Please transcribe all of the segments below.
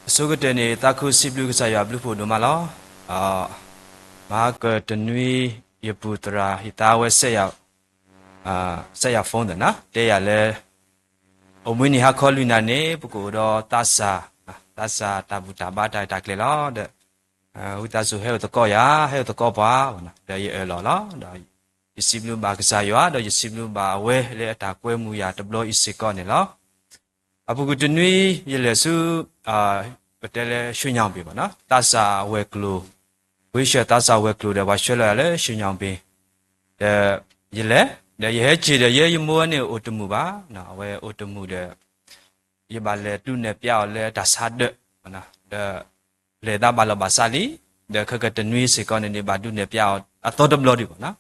So cái tên này ta cứ xếp lưu cái sao blue phụ đồ mà lo mà cái tên nuôi yêu phụ tra thì ta会sẽ要放的呢，这样嘞，我们你还考虑那呢，不过到大大不大巴大大个了的，我打算还有的搞呀，还有的搞吧，的也了，的。xếp lưu ba cái sao đó, xếp lưu ba quê lệ ta quê mu ya tập lo ít con này lo. Abu cái tên nuôi như là su betul suy nhang bi mana tasa weklu wisha tasa weklu de washala le suy nhang bi de yele de ye chi de ye mu ne otumu ba na we otumu de ye ba le tu ne pya le tasa de mana de le da ba la ba sa li de kha ka tenui se kon ne ba tu ne pya a to de lo di ba na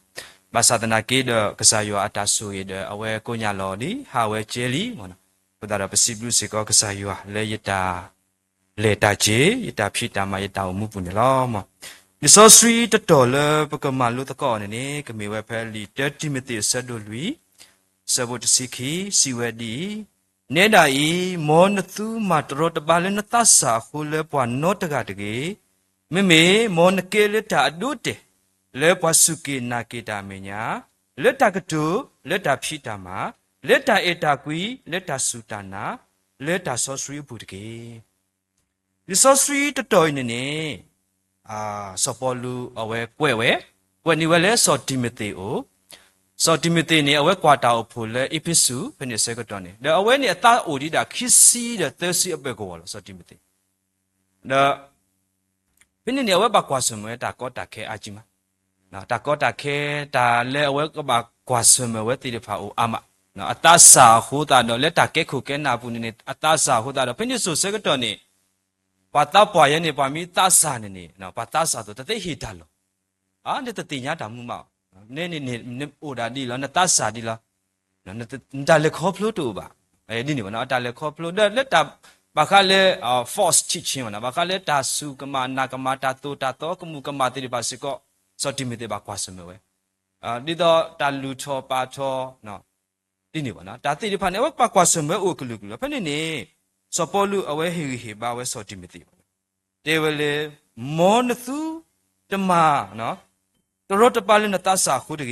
ba sa tana ke de kasa yo atasu ye de awe ko nya lo di ha we che li mana ko da pa siblu se ko kasa yo le yita le ta che ita phi ta ma ita mu pu ne lo ma ni so sri ta to le pa ka ma lu ta ko ne ka me we phe li te timothy sa do lui sa bo ta sikhi si we di ne da i mo na tu ma tro ta ba le na ta sa khu le pwa no ta ga de ge me mo na ke le ta adu te le pwa su ke na ke ta me nya le ta ka tu le ta phi ta ma le ta eta kwi le ta su ta na le ta so sri bu de ge resource to toy ne sopolu awe kwe ni wele so timothy o so timothy ne awe kwata o phule episu phene se ko ton ne the awe ni ata odi da khisi the thirsi abe ko lo so timothy the phene ne awe ba kwa sume ta ko ta khe ajima na ta ko ta khe ta le awe ko ba kwa sume we ti de pha o ama na ata sa hu ta no le ta ke khu ke na pu ne ata sa hu ta do phene so se ko ton ne pata poya ne pa mi ta sa ne no pata sa to te hi ta lo ne te nya ta mu ma ne o da di lo na ta sa di lo na ta le kho phlo to ba di ni ba no ta le kho phlo de le ta ba kha le force chi chin ba na ba kha le ta su ka ma na ka ma ta to ka mu ka ma te ba si ko so ti me te ba kwa sa me we di do ta lu tho pa tho no di ni ba na ta ti di pha ne wa pa kwa sa me o ku lu pha ne so polu awe hi ba we so timothy te wele mon thu tama no toro ta pale na ta sa khu de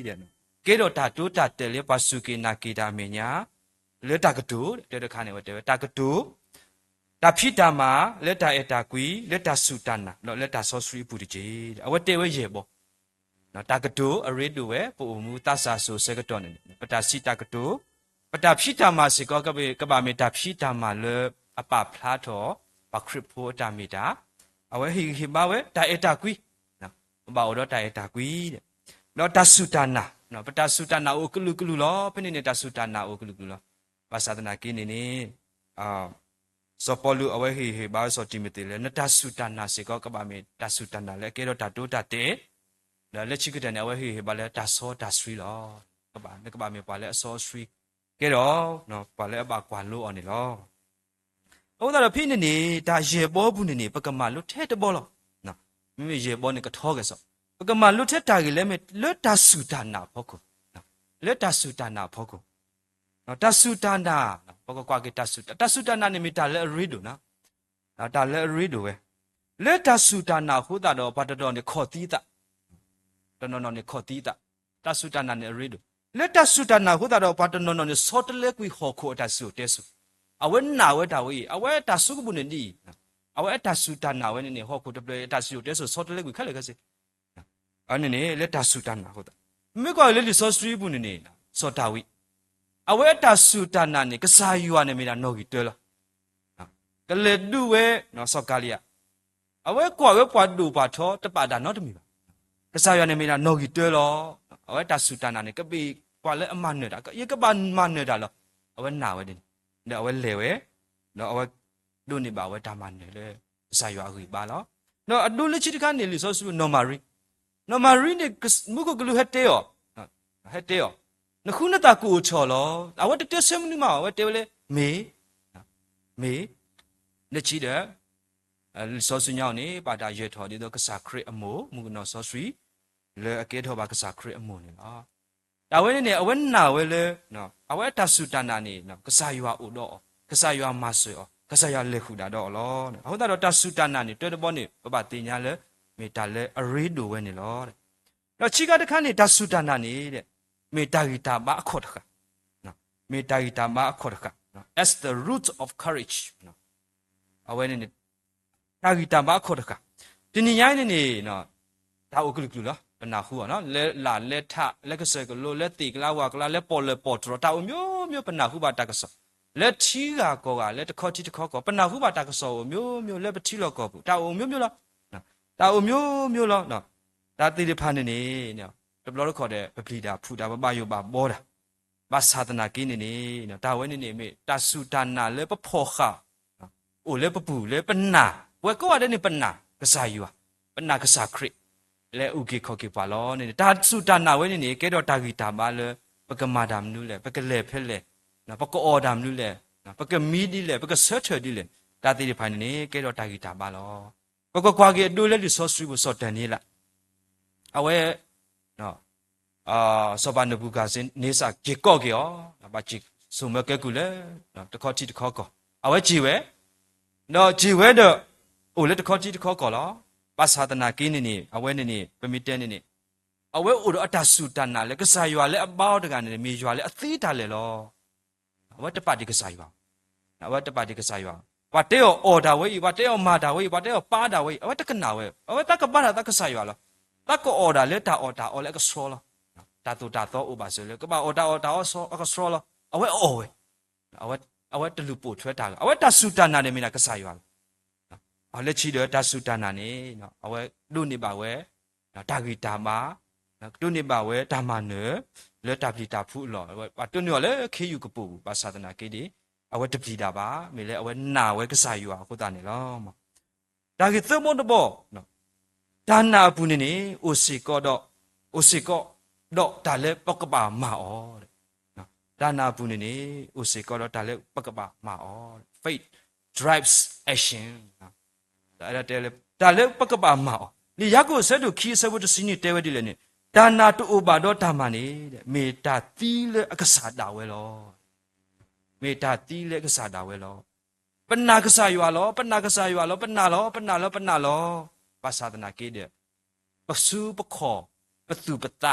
de no ke do ta tu ta te le pasu ke na ke da me nya le ta ka tu de kha ne we te ta ka tu ta phi ta ma le ta eta kwi le ta su ta na no le ta so sri pu de je awe te we ye bo no ta ka tu a re du we pu mu ta sa so se ka ton ne pa ta si ta ka tuปตาพิธามาสิก็บามีตาพิธามาเลอปาพลาทอปาคริปโพตามีตาเอาไว้หิบาเวตาเอตากุยนะบ่าวดอตาเอตากุยแล้วตาสุตานะเนาะปตาสุตานะโอกลุลอเพิ่นนี่ตาสุตานะโอกลุลอภาษาตนากินนี่สปอลูเอาไว้หิบาสอติมิติเลนตาสุตานะสิก็บามีตาสุตานะเลเกดอตาโตตาเตแล้วเลชิกเดนเอาไว้หิบาเลตาโซตาสรีลก็บามีปาเลโซสรีကဲတော့နော်ပါလဲအပါကွာလို့အောင်နေလောဟုတ်တယ်ဖိနေနေတာရေပေါ်ဘူးနေပကမလွတ်ထဲတဘောလောနော်မိမိရေပေါ်နေကထောကဲဆိုပကမလွတ်ထဲတာကြီးလဲမဲ့လွတ်တာစုတာနာဖို့ကိုနော်လွတ်တာစုတာနာဖို့ကိုနော်တဆုတာနာပကကွာကတဆုတာနာနေမိတာလဲရီဒိုနော်တာလဲရီဒိုပဲလွတ်တာစုတာနာဟိုတာတော့ဘာတော်နေခေါ်တီးတာတော်တော်နေခေါ်တီးတာတဆုတာနာနေရီဒိုlet us suit na hu da do pat no no sot le kwi ho kho ta su te su awen na we ta we awe ta su bu ne ni awe ta su ta na we ne ho kho te ta su te su sot le kwi kha le ka se ane ne let us suit na hu da me ko le li so sri bu ne so ta wi awe ta su ta na ne ka sa yu ne me da no gi te lo ka le du we no so ka li ya awe kwa du pa tho ta pa da no te mi ba ka sa yu ne me da no gi te loเอาไว้ตัดสุดานาเนี่ยก็ปีกว่าเลยมันเนี่ยก็ยังก็บ้านมันเนี่ยได้หรอเอาไว้หนาวไว้ดิเดี๋ยวเอาไว้เหลวเนาะเอาไว้ดูนี่บ่าวไว้ตามันเนี่ยเลยใส่ยาหุยบ้าแล้วเนาะดูเลยชิดกันเนี่ยลิซอสโนมารีเนี่ยมุกก็รู้เฮ็ดเตอเฮ็ดเตอนะคุณน่ะตากูชอลอเอาไว้เตอเสมนี่มาเอาไว้เตอเลยเมเนี่ยชิดลิซอสเนี่ยนี่ปาดาเยทอดีตัวก็สักครีอโมมุกนอซอสรีle ake tho ba kasa kre amo ne ta we ne awen na we le no awe ta su ta na ni no kasa ywa u do kasa ywa ma so ကစားရလေခုတာတော့လောဟုတ်တာတော့တဆူတနာနေတွေ့တဲ့ဘောနေပပတင်ညာလေမေတာလေအရေးတို့ဝဲနေလောတဲ့တော့ချီကတခါနေတဆူတနာနေတဲ့မေတာဂီတာဘာအခေါ်တခါနော်မေတာဂီတာဘာအခေါ်တခါနော် as the root of courage နော်အဝဲနေတာဂီတာဘာအခေါ်တခါဒီညိုင်းနေနော်ဒါဥကလူကလူလားပနာခုနော်လဲလာလက်ထလက်ကစကလိုလက်တီကလာဝါကလာလက်ပေါ်လက်ပေါ်တော့တာအမျိုးမျိုးပနာခုပါတကဆောလက်ချီကကောကလက်တခေါတီတခေါကောပနာခုပါတကဆောမျိုးမျိုးလက်ပတိလောကောဘူးတာအမျိုးမျိုးလားနော်တာအမျိုးမျိုးလားနော်ဒါတိရဖာနေနေနော်တဘလို့ခေါ်တဲ့ပပလီတာဖူတာပပယောပါဘောတာဘာသာတနာကင်းနေနေနော်တာဝဲနေနေမေတာစုတာနာလက်ပဖောခနော်အိုလက်ပပူလက်ပနာဝဲကောရတဲ့နေပနာကစားယူပနာကစားခရစ်လဲဥကေခေါကေပါလောနေတာစုတာနာဝဲနေကဲတော့တာဂီတာပါလေပကမာဒမ်နူလေပကလေဖဲလေနော်ပကအော်ဒမ်နူလေနော်ပကမီဒီလေပကဆတ်ချဒီလေတာတိဖိုင်နေကဲတော့တာဂီတာပါလောပကကွာကေဒိုလေဒီဆော့ဆွီဘဆော့တန်နေလားအဝဲနော်ဆောဘာနဘူကာစင်နေစာဂျေကော့ကေယောဘာဂျီဆုမကဲကူလေနော်တခေါတီတခေါကောအဝဲဂျီဝဲနော်ဂျီဝဲတော့အိုလေတခေါတီတခေါကောလောပါသာတနာကင်းနေအဝဲနေပမီတဲနေအဝဲအိုတော့အတဆူတနာလေကစားရွာလေအပေါတကနေမြေရွာလေအသေးတာလေလောအဝဲတပတ်ဒီကစားရွာအဝဲတပတ်ဒီကစားရွာဝတ်တဲ့အော်ဒါဝဲဝတ်တဲ့မာဒါဝဲဝတ်တဲ့ပါဒါဝဲအဝဲတကနာဝဲအဝဲတကပါတာတကစားရွာလောတကအော်ဒါလေတာအော်ဒါအော်လေကဆောလောတာတူတာတော့ဥပါဆိုလေကပါအော်ဒါအော်ဆောကဆောလောအဝဲအော်ဝဲအဝဲတလူပို့ထွဲတာအဝဲတဆူတနာနေမင်းကစားရွာအလက်ချီတော့တဆူတနာနေနော်အဝဲလူနေပါဝဲတာဂီတာမာတုန်နေပါဝဲတာမနလဲတာပလီတာဖူလောပါတုန်ရောလဲခေယူကပူပါသာသနာကေဒီအဝဲတပလီတာပါမေလဲအဝဲနာဝဲကစားယူอ่ะခုတာနေလောမတာဂီသမွန်တဘောနော်ဒါနာဘူးနေနေအိုစီကောတော့ဒါလဲပကပါမာဩတဲ့နော်ဒါနာဘူးနေနေအိုစီကောတော့ဒါလဲပကပါမာဩ faith drives action နော်ဒါလဲပကပါမာဩဒီရက်ကိုဆက်တို့ခီးဆဝတ်စင်းနေတဲဝဲဒီလေနေဒါနာတူဘာတော့ဓမ္မနေတဲ့မေတ္တာတီးလေအကစားတာဝဲလောမေတ္တာတီးလေအကစားတာဝဲလောပနာကစားရွာလောပနာကစားရွာလောပနာလောပါသာသနာကေတဲ့ပစုပခောပသူပတ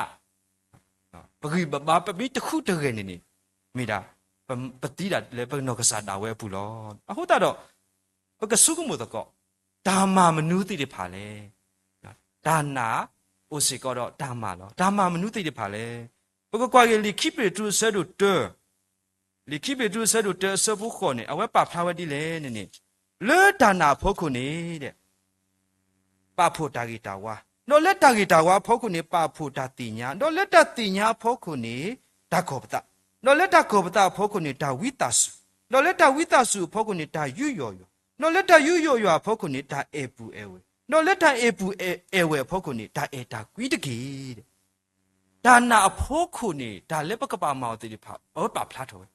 ပဂိဘဘာပပိတခုတရေနေမေတာပတိတာလေပနောကစားတာဝဲဘူးလောအခုတော့ပကစုကမို့တော့ဓမ္မမနုတိတွေဖာလေဒါနာအိုစီကတော့ဓမ္မလောဓမ္မမနုတိတွေဖာလေပကကွာကလီခိပေတူဆဲတို့တလီခိပေတူဆဲတို့တဆဘုခေါ်နေအဝဲပါဖလာဝတိလေနေလေဒါနာဖို့ခုနေတဲ့ပါဖို့တာဂီတာဝါနော်လက်တာဂီတာဝါဖို့ခုနေပါဖို့တာတိညာနော်လက်တာတိညာဖို့ခုနေတာခောပတာနော်လက်တာခောပတာဖို့ခုနေတာဝိတာစုနော်လက်တာဝိတာစုဖို့ခုနေတာယူယောယောနော်လက်တာယူယောယောဖို့ခုနေတာအေပူအေဝေနော်လက်တာအေပူအေဝေဖို့ခုနေတာအေတာကွီတကီတဲ့ဒါနာဖို့ခုနေတာလက်ပကပါမောတိဖာအော်ပါဖလာတော်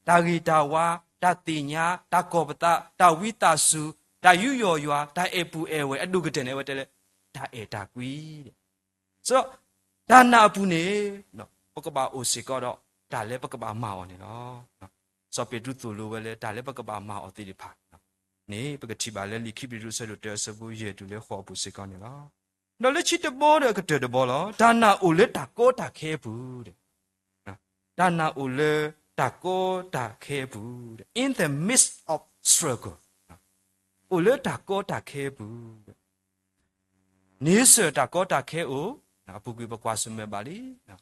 တာဂီတာဝါတာတိညာတာခောပတာတာဝိတာစုတာယူယောယောတာအေပူအေဝေအတုကတဲ့နေဝဲတဲ့ဒါအေတာကွီတဲ့ဆိုတော့ဒါနာပူနေနော်ပကပါအိုစီကတော့ဒါလည်းပကပါမာအောင်နေနော်စောပေတုသူလိုပဲလေဒါလည်းပကပါမာအောင်တိတိဖာနေပကတိပါလေလိခိပိရုဆဲလို့တဲဆဘူးရေတူလေခေါ်ပူစီကောင်းနေလားနော်လက်ချစ်တဘောတဲ့ကတဲ့တဘောလားဒါနာအိုလေတာကိုတာခဲဘူးတဲ့ဒါနာအိုလေတာကိုတာခဲဘူးတဲ့ in the midst of struggle အိုလေတာကိုတာခဲဘူးတဲ့နေစတာကိုတာခဲအိုနော်ပုကွေပကွာဆုမဲပါလီနော်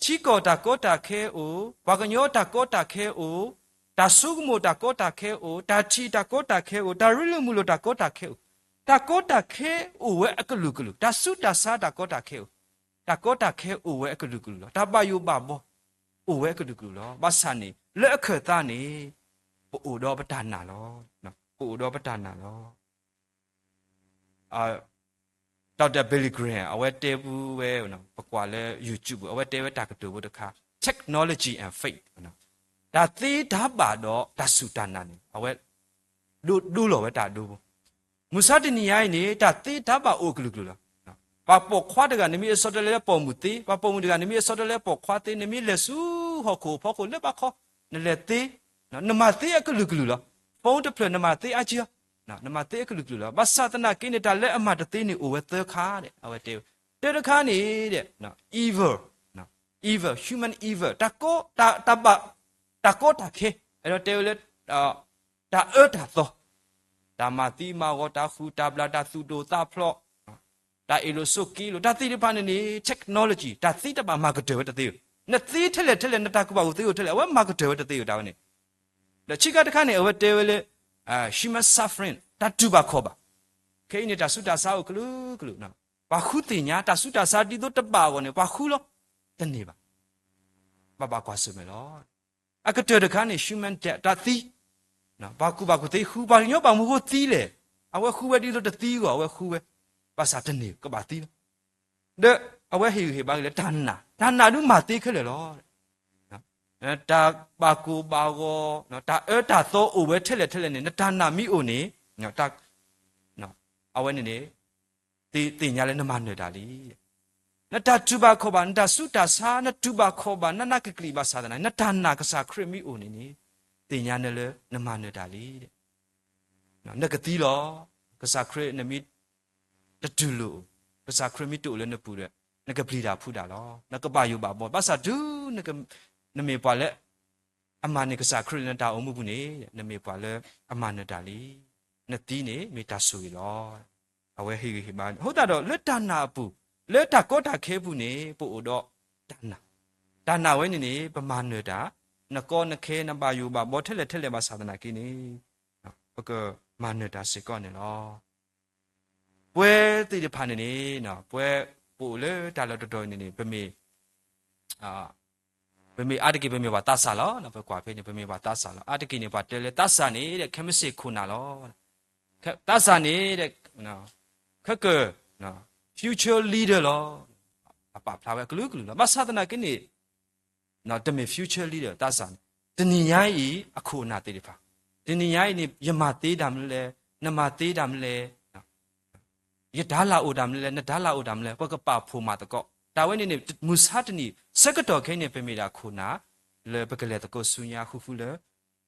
ချီကိုတာကိုတာခဲအိုဘာကညောတာကိုတာခဲအိုတာဆုကမိုတာကိုတာခဲအိုတာချီတာကိုတာခဲအိုတာရလူမူလိုတာကိုတာခဲအိုတာကိုတာခဲအိုဝဲအကလူကလူတာဆုတာစားတာကိုတာခဲအိုတာကိုတာခဲအိုဝဲအကလူကလူလောတာပါယိုပါဘောအိုဝဲအကလူကလူလောဘာဆန်နေလက်အခက်သားနေပို့တော့ပတနာလောနော်ပို့တော့ပတနာလောဒေါက်တာဘီလီဂရန်အဝဲတဲဘူးပဲနော်ပကွာလဲ YouTube အဝဲတဲဝဲတာကတူဘူးတခါ technology and faith နော်ဒါသေးဓာပါတော့ဒါစုတနာနေအဝဲဒူလောပဲတာဒူဘူးမုစာတနီယိုင်းနေတာသေးဓာပါအိုကလူကလူလားနော်ပါပေါ်ခွားတကနေမီအစောတလဲပေါ်မှုသေးပါပေါ်မှုတကနေမီအစောတလဲပေါ်ခွားသေးနေမီလက်စုဟောကိုဖောကိုလက်ပါခေါနလက်သေးနော်နမသေးအကလူကလူလား ဖုန်းတစ်ဖလက်နမသေးအချာနော်နမသေးကလူကလူလားဘာသာတနာကိနေတာလက်အမတသေးနေအိုဝဲသခါတဲ့အဝဲတေတေတခါနေတဲ့နော် evil နော် evil human evil တကောတဘတကောတခေအဲ့တော့တေလေတာတာသောတာမတိမာဝတာခူတာဘလာတာသူတိုတာဖလော့တာအီလိုဆုကီလိုတာတိတဖာနေ technology တာတိတပါမာကတေဝတသေးနတိထလက်ထလက်နတာကဘာကိုသေကိုထလက်အဝဲမာကတေဝတသေးတာနေလက်ချိကတခါနေအဝဲတေဝလေhuman suffering တာတူပါခေါ်ပါခဲနေတာဆုတာစာကိုကလူနော်ဘာခုတင်ညာတာဆုတာစာတီတို့တပါကောနေဘာခုလောတနေပါဘာကွာစမဲလောအကတေတခါနေ human death တာတိနော်ဘာကူတေခူပါညောပါမကိုတီးလေအဝဲခူဝဲတီတို့တတီးကောအဝဲခူဝဲပါစာတနေကဘာတီးတဲ့အဝဲဟီဘာလေတန်နာနုမာတေးခဲလေလောနော်တာဘာကူဘာကောနော်တာတာသောအိုဝဲထက်လက်နေတန်နာမိအိုနေနော်တာနော်အဝဲနေတင်ညာလဲနမနေတာလီနတာတူဘာခောဘာနတာစုတာစာနတူဘာခောဘာနနကကလီဘာစာဒနာနတာနာကစားခရမီအိုနေတင်ညာနဲ့လဲနမနေတာလီတဲ့နော်နကတိလောကစားခရနမီတတူလိုကစားခရမီတူလဲနပူတဲ့နကပလီတာဖူတာလောနကပါယူပါဘောဘာစာဒူနမေပွာလဲအမနကစားခရနတာအမှုဘူးနေနမေပွာလဲအမနတာလီနတိနေမေတာဆူလောအဝဲဟိဘာဟုတ်တာတော့လက်တနာပူလက်တကောတာခဲဘူးနေပို့တော့တနာဝဲနေပမာနေတာနကောနခဲနပါယူပါဘောထက်လက်ပါသာသနာကိနေဘကမာနေတာစေကောနေလောပွဲတိတဖာနေနော်ပွဲပို့လေတာလတော်နေပမေပမေအတကိပမေပါတဆာလောနော်ဘကွာဖေးနေပမေပါတဆာလောအတကိနေပါတဲလေတဆာနေတဲ့ခမစစ်ခုနာလောတဆာနေတဲ့နော်ခက်ကနော် future leader လောအပဖလာပဲကလူလောမသာသနာကိနေနော်တမေ future leader တဆာတဏိယိအခုနာတေတဖာတဏိယိနေယမသေးတာမလဲနမသေးတာမလဲယဒါလာအိုတာမလဲနဒါလာအိုတာမလဲပကပဖိုမာတကောတာဝဲနေမုစာတနီစကတော်ခိနေပမေတာခုနာလေပကလေတကောဆုညာခုဖူလေ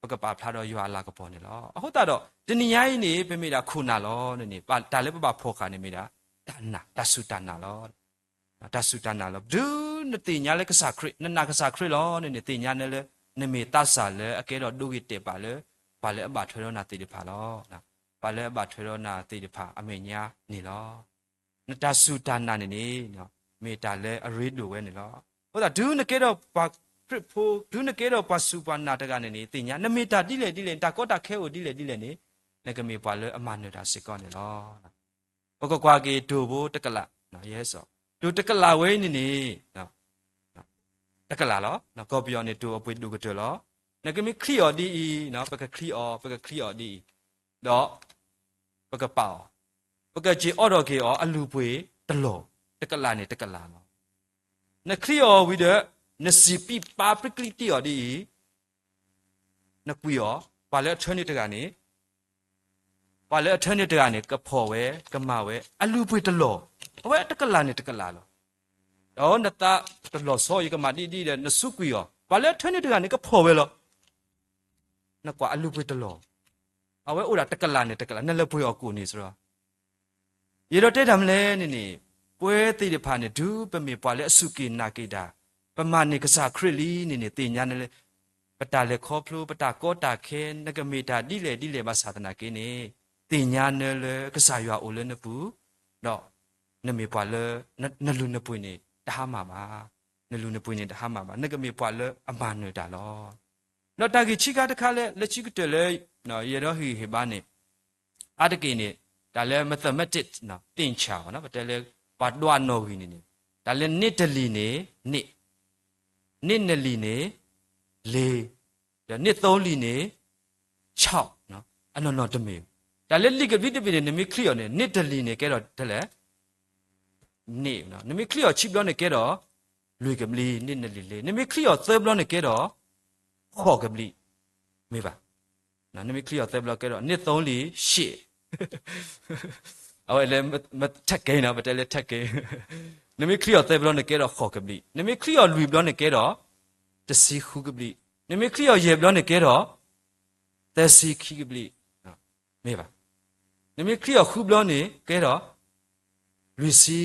ပကပဖလာတော့ယွာလာကပေါ်နေလောအဟုတ်တာတော့တဏိယိနေပမေတာခုနာလောနေပါတာလေပပဖောခါနေမိတာတဆုတနာလောတဆုတနာလောဒူနတိညာလေကစားခရနနာကစားခရလောနေတိညာနေလေနမေတဆာလေအကဲတော့ဒုဝိတေပါလေပါလေအဘထွေရောနာတိတဖာလောနော်ပါလေအဘထွေရောနာတိတဖာအမေညာနေလောနတဆုတနာနေနော်မေတာလေအရိလိုဝဲနေလောဟုတ်တာဒူနကေတော့ပါခရဖိုဒူနကေတော့ပါစုပါနာတကနေတိညာနမေတာတိလေတာကောတာခဲကိုတိလေနေနကမေပါလေအမနေတာစစ်ကောနေလောဘကကွာကေဒိုဘိုတကလနော်ရဲစောဒိုတကလဝဲနေနော်တကလလောနော်ကောပြောနေဒိုအပွေဒိုကတောလောနကမေခရီအော်ဒီနော်ပကခရီအော်ဒီတော့ပကပေါပကဂျီအော်တော့ကေအော်အလူပွေတလောတကလနေတကလနော်နခရီအော်ဝိဒနစီပီပါပကလီတီအော်ဒီနကွီအော်ပါလေထွန်းနေတကနေပါလေအထက်နဲ့တကနေကဖော်ဝဲကမဝဲအလူပွေတလောအဝဲတကလာနဲ့တကလာလောတော့နတာတလောဆောရကမတီတဲ့နစုကွီရောပါလေအထက်နဲ့တကနေကဖော်ဝဲလောနကွာအလူပွေတလောအဝဲဥရာတကလာနဲ့တကလာနဲ့လက်ပွေရောကိုနေဆိုတော့ရေတော့တဲ့တယ်မလဲနေပွဲသိတဲ့ဖာနဲ့ဒူးပမေပါလေအစုကိနာကိတာပမာနေကစားခရလီနေတင်ညာနဲ့ပတာလေခေါဖလိုပတာကောတာခဲနကမေတာဒီလေမသာသနာကိနေတင်ညာနယ်လေကစားရွာအိုလဲနပူတော့နမေပွာလဲနလူနပွေနေတဟာမှာပါနလူနပွေနေတဟာမှာပါနကမေပွာလဲအမနွေတာလောတော့တာကြီးချိကတခါလဲလက်ချိကတလဲနော်ရေတော့ဟီဘာနေအတကိနေဒါလဲ mathematics နော်တင်ချာပါနော်တဲလဲဘာဒွာနော်ဟီနေဒါလဲနစ်တလီနေနစ်နလီနေလေဒါနစ်သုံးလီနေ6နော်အနော်တမေဒါလက်လိကဗီတပီနေမိခရီယောနေနစ်တလီနေကဲတော့တယ်လေနေနော်နမိခရီယောချိပလောနေကဲတော့လွေကမလီနစ်နလီလေနမိခရီယောသဘလောနေကဲတော့ခေါ်ကမလီမေးပါနော်နမိခရီယောသဘလောကဲတော့နစ်3လီ8အဲ့လေမထက်ကဲနော်မတဲလေထက်ကဲနမိခရီယောသဘလောနေကဲတော့ခေါ်ကမလီနမိခရီယောလွေဘလောနေကဲတော့တစီခုကမလီနမိခရီယောယေဘလောနေကဲတော့ แต่สีขี้กบลีไม่ปะนี่มีคลียคูบล้อนี่แกรอลุยซี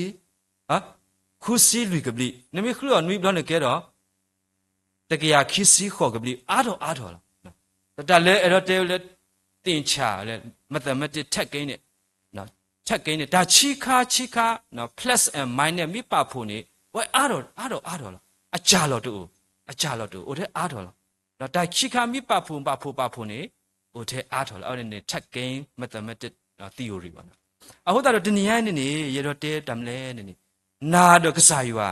คูซีลุยกบลีนี่มีคลียนุยบล้อนี่แกรอตะกี้ยาคิซีขอกบลีอาดอละแต่เลยเอรเตลเลยตินชาเลยมัตต์เทคกินเนี่ยนะเทคกินเนี่ยแต่ชิคานะ plus and minus มีปะพูนี่ว่าอาดอละอาจารย์ดูโอ้เทอาดอละแล้วแต่ชิคามีปะพูนี่โอ้เทอาดอละเอาเนี่ยเทคกินมัตต์theory วะนะเอาหัวตาเราเนี่ยนี่เยโรเตตำเล่นี่นาดอกษาอยู่อ่ะ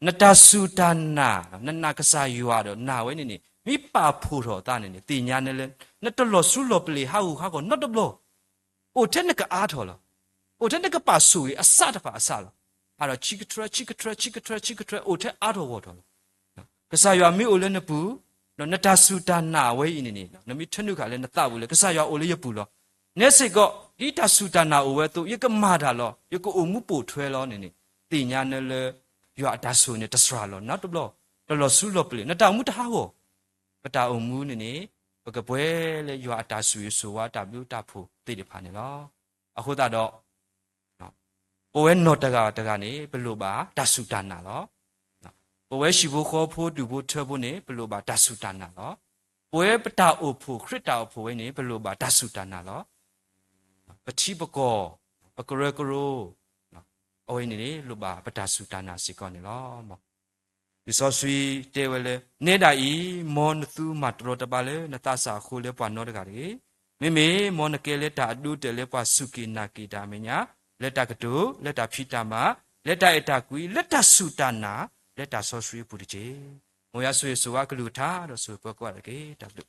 นัตสุตานานันนากษาอยู่อ่ะนาไว้นี่มีปะพูรอตาเนี่ยตีญาเนี่ยเลยนัตลอสุลอเปลีฮาก็นัตบลอโอ้เทนกอาดอละโอ้เทนกปะสุยอาซาตปะอาซาละอะชิกทราโอ้เทอาดอวอดละกษาอยู่มีโอเลนปูนัตสุตานาไว้นี่นมีทนุกะเลยนัตบุเลยกษาอยู่โอเลยยปูลอเนี่ยสิก็อีตาสุตานาโอเวตุยกมาดาลอยกโอมุปูถวยลอนี่ตีญาเนี่ยเลยอยู่อาตาสุเนี่ยตสราลอนัตบลอตลอสุลอเปลีนัตมุตฮาวปตาอมูนี่ปกป่วยเลยอยู่อาตาสุยสุวาตาบิวตาผูตีดิพานี่ลออะโคตาดอโอเวนอตกานี่เปลูบาตาสุตานาลอโอเวชิบุขอพูดูบุเทบุนี่เปลูบาตาสุตานาลอโอเวปตาโอผูคริตตาโอผูนี่เปลูบาตาสุตานาลอปฏิปกอปกเรกโรโอ้ยนี่ลูบาปตาสุตานาสิกอนี่ลอมดิซอสุยเตเวเลเนดาอีมอนตูมาตรตบาเลนตาสาคูเลปานอดกาลีมิมอนเกเลตาดูเตเลปาสุกินากีดาเมญาเลตากะตุเลตาพิตามาเลตาเอตากุยเลตาสุตานาเลตาซอสุยปุริเจโมยาสุยสุวากลูทาดอสุปกวะเกตาลุ